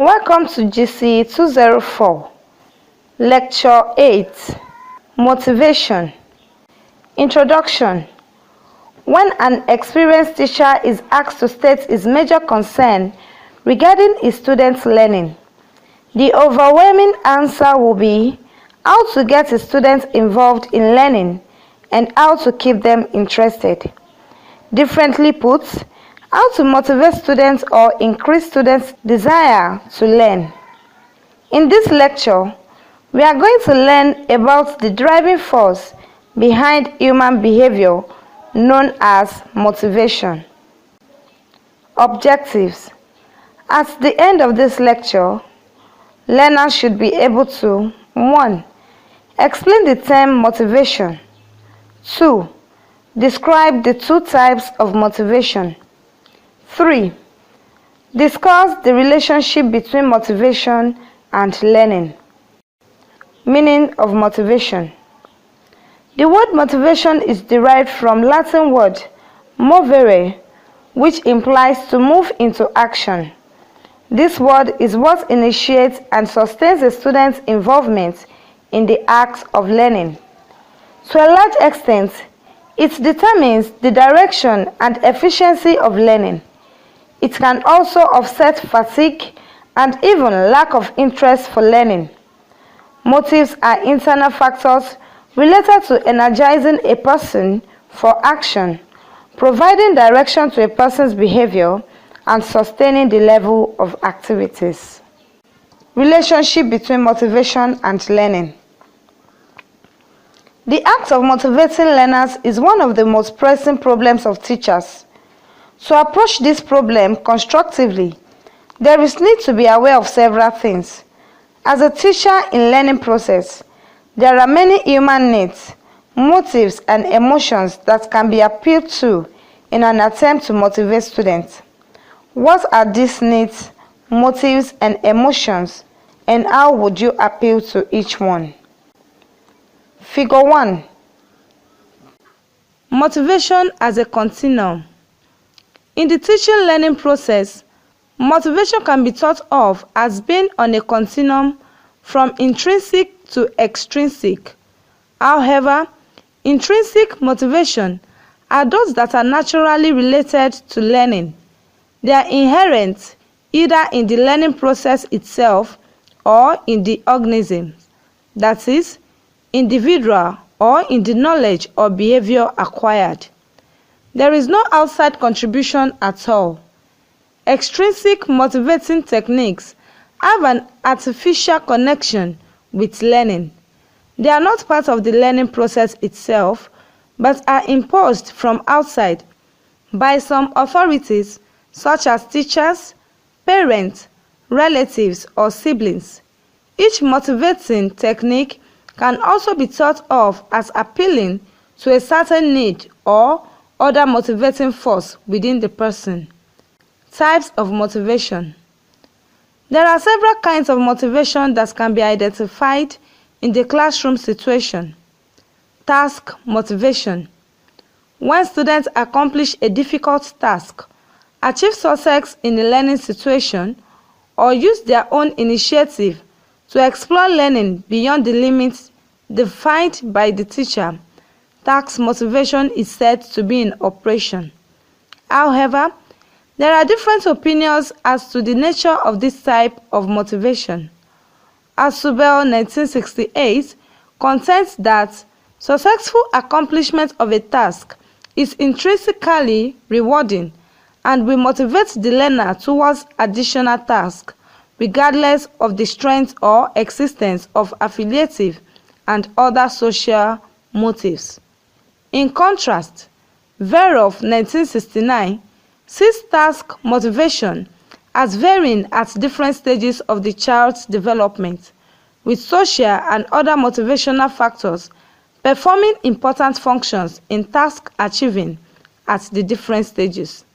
Welcome to GC 204, Lecture 8, Motivation. Introduction. When an experienced teacher is asked to state his major concern regarding his students' learning, the overwhelming answer will be how to get his students involved in learning and how to keep them interested. Differently put, how to motivate students or increase students' desire to learn. In this lecture, we are going to learn about the driving force behind human behavior known as motivation. Objectives. At the end of this lecture, learners should be able to 1. Explain the term motivation. 2. Describe the two types of motivation. 3. Discuss the relationship between motivation and learning. Meaning of motivation. The word motivation is derived from Latin word movere, which implies to move into action. This word is what initiates and sustains a student's involvement in the act of learning. To a large extent, it determines the direction and efficiency of learning. It can also offset fatigue and even lack of interest for learning. Motives are internal factors related to energizing a person for action, providing direction to a person's behavior, and sustaining the level of activities. Relationship between motivation and learning. The act of motivating learners is one of the most pressing problems of teachers. To approach this problem constructively, there is need to be aware of several things. As a teacher in learning process, there are many human needs, motives, and emotions that can be appealed to in an attempt to motivate students. What are these needs, motives, and emotions, and how would you appeal to each one? Figure 1. Motivation as a continuum. In the teaching-learning process, motivation can be thought of as being on a continuum from intrinsic to extrinsic. However, intrinsic motivation are those that are naturally related to learning. They are inherent either in the learning process itself or in the organism, that is, individual or in the knowledge or behavior acquired. There is no outside contribution at all. Extrinsic motivating techniques have an artificial connection with learning. They are not part of the learning process itself, but are imposed from outside by some authorities such as teachers, parents, relatives, or siblings. Each motivating technique can also be thought of as appealing to a certain need or other motivating force within the person. Types of motivation. There are several kinds of motivation that can be identified in the classroom situation. Task motivation. When students accomplish a difficult task, achieve success in a learning situation, or use their own initiative to explore learning beyond the limits defined by the teacher, task motivation is said to be in operation. However, there are different opinions as to the nature of this type of motivation. Asubel 1968 contends that successful accomplishment of a task is intrinsically rewarding and will motivate the learner towards additional tasks, regardless of the strength or existence of affiliative and other social motives. In contrast, Verov 1969 sees task motivation as varying at different stages of the child's development, with social and other motivational factors performing important functions in task achieving at the different stages.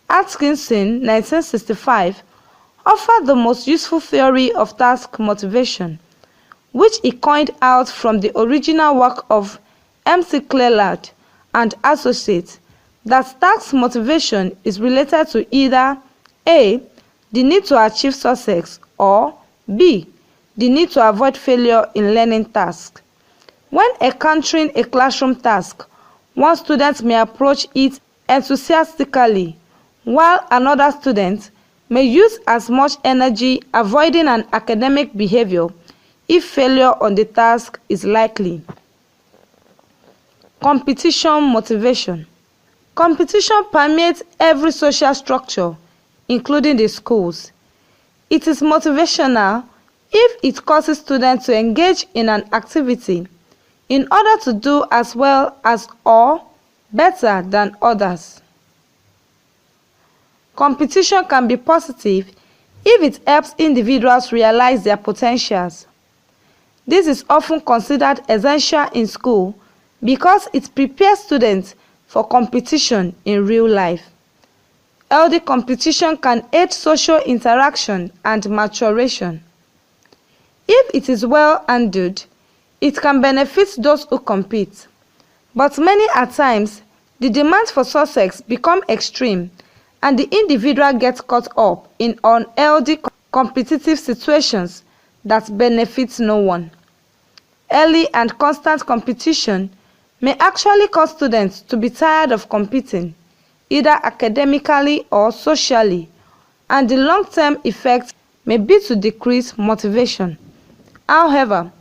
Atkinson 1965 offered the most useful theory of task motivation, which he coined out from the original work of M.C. Cleland and Associates, that task motivation is related to either A. the need to achieve success, or B, the need to avoid failure in learning tasks. When encountering a classroom task, one student may approach it enthusiastically, while another student may use as much energy avoiding an academic behavior if failure on the task is likely. Competition motivation. Competition permeates every social structure, including the schools. It is motivational if it causes students to engage in an activity in order to do as well as or better than others. Competition can be positive if it helps individuals realize their potentials. This is often considered essential in school because it prepares students for competition in real life. Healthy competition can aid social interaction and maturation. If it is well handled, it can benefit those who compete. But many a times, the demands for success become extreme and the individual gets caught up in unhealthy competitive situations that benefit no one. Early and constant competition may actually cause students to be tired of competing, either academically or socially, and the long-term effect may be to decrease motivation. However,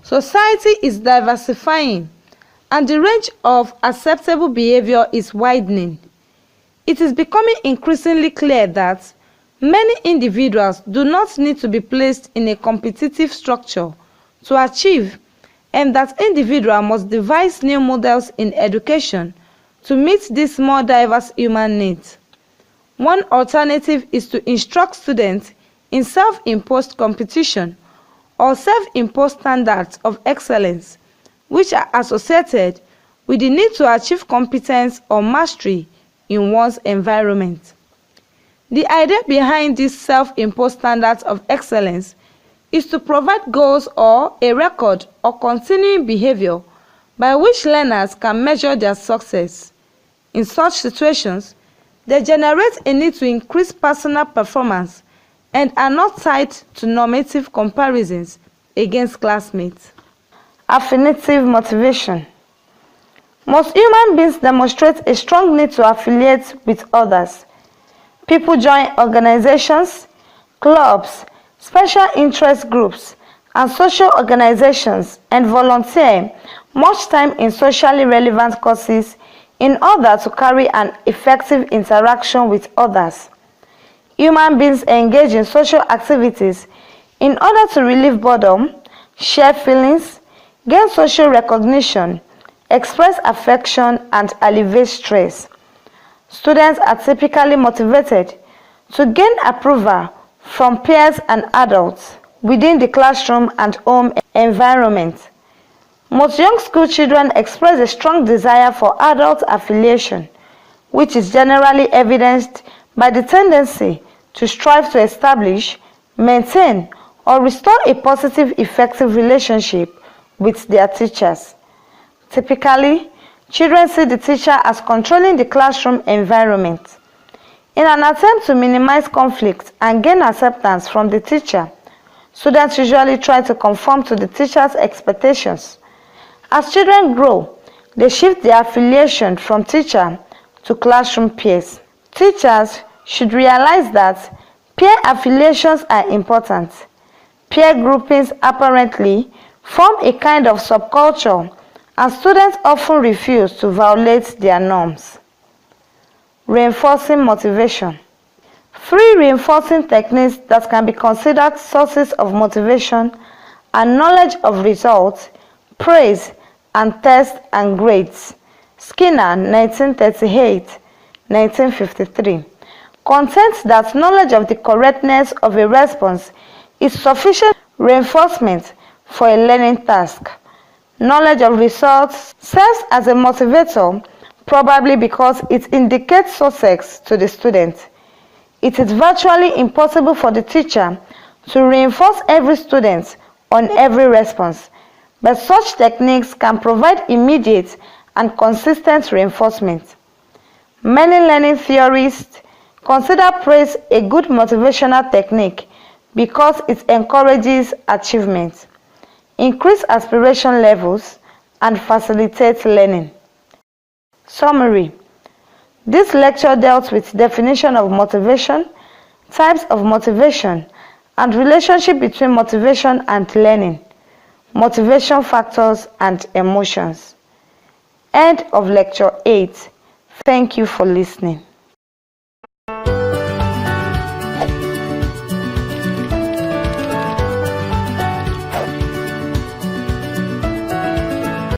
society is diversifying and the range of acceptable behavior is widening. It is becoming increasingly clear that many individuals do not need to be placed in a competitive structure to achieve, and that individuals must devise new models in education to meet these more diverse human needs. One alternative is to instruct students in self-imposed competition or self-imposed standards of excellence, which are associated with the need to achieve competence or mastery in one's environment. The idea behind these self-imposed standards of excellence is to provide goals or a record or continuing behavior by which learners can measure their success. In such situations, they generate a need to increase personal performance and are not tied to normative comparisons against classmates. Affinitive motivation. Most human beings demonstrate a strong need to affiliate with others. People join organizations, clubs, special interest groups, and social organizations and volunteer much time in socially relevant causes in order to carry an effective interaction with others. Human beings engage in social activities in order to relieve boredom, share feelings, gain social recognition, express affection, and alleviate stress. Students are typically motivated to gain approval from peers and adults within the classroom and home environment. Most young school children express a strong desire for adult affiliation, which is generally evidenced by the tendency to strive to establish, maintain, or restore a positive, effective relationship with their teachers. Typically, children see the teacher as controlling the classroom environment. In an attempt to minimize conflict and gain acceptance from the teacher, students usually try to conform to the teacher's expectations. As children grow, they shift their affiliation from teacher to classroom peers. Teachers should realize that peer affiliations are important. Peer groupings apparently form a kind of subculture, and students often refuse to violate their norms. Reinforcing motivation. Three reinforcing techniques that can be considered sources of motivation are knowledge of results, praise, and tests and grades. Skinner, 1938-1953, contends that knowledge of the correctness of a response is sufficient reinforcement for a learning task. Knowledge of results serves as a motivator, probably because it indicates success to the student. It is virtually impossible for the teacher to reinforce every student on every response, but such techniques can provide immediate and consistent reinforcement. Many learning theorists Consider praise a good motivational technique because it encourages achievement, increases aspiration levels, and facilitates learning. Summary. This lecture dealt with definition of motivation, types of motivation, and relationship between motivation and learning, motivation factors and emotions. End of lecture 8. Thank you for listening.